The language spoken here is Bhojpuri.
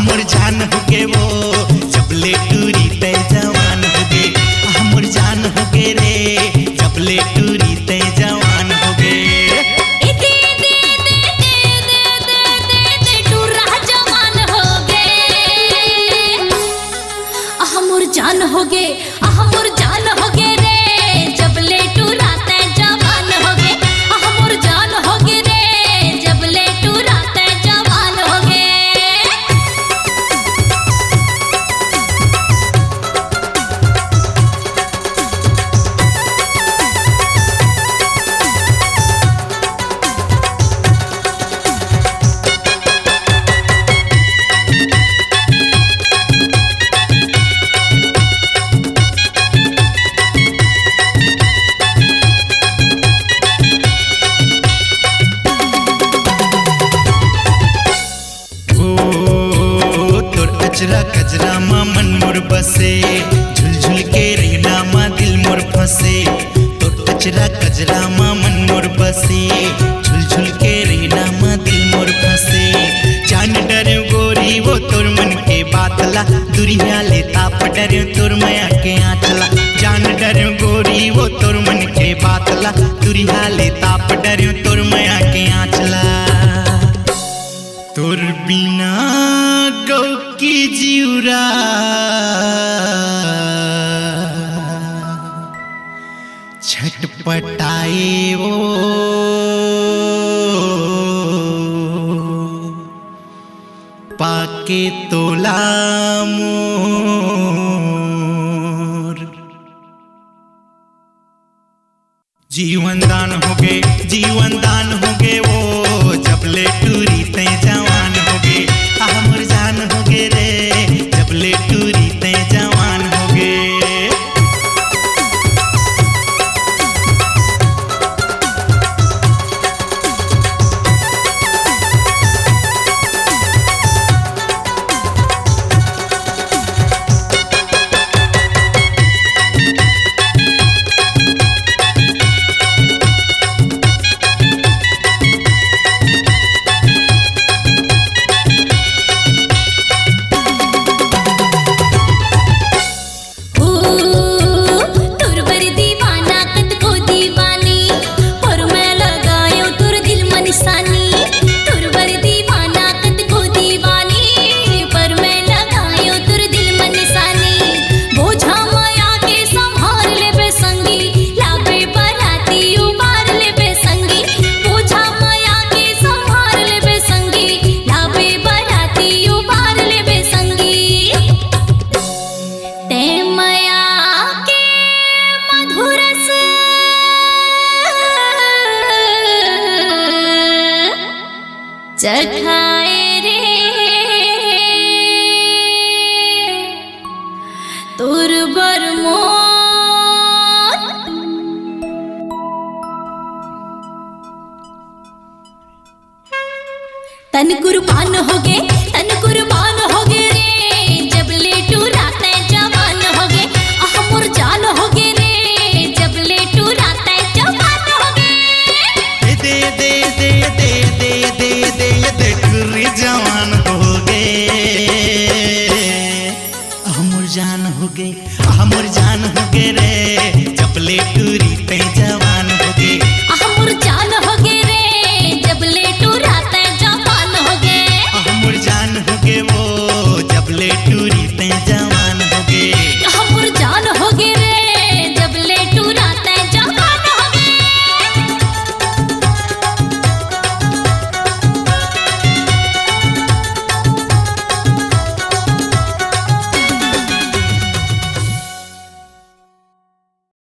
हमर जान होगे वो जबले टूरी ते जवान होगे, हमर जान होगे रे जबले टूरी ते जवान होगे। जान होगे हमर जान होगे रे जबले टूराते जवान होगे, हमर जान होगे रे जबले टूराते जवान होगे। कजरा कजरा मा मन मोर बसे, झुलझुल के रहना मा दिल मोर फंसे। तो कजरा कजरा मा मन मोर बसे, झुलझुल के रहना मा दिल मोर फंसे। जान डरे गोरी वो तोर मन के बातला, दुरिया ले ताप डरे तोर माया के आंचला। जान डरे गोरी वो तोर मन के बातला, दुरिया ले ताप डरे तोर माया के आंचला। तोर बिना गौ की जिउरा छटपटाए वो पाके तोला मोर। जीवन दान होगे वो जबले टूरी ते जवान होगे, हमर जान होगे रे जबले टूरी ते जवान होगे। चखाए रे तोर बरमोर, तन कुर्बान होगे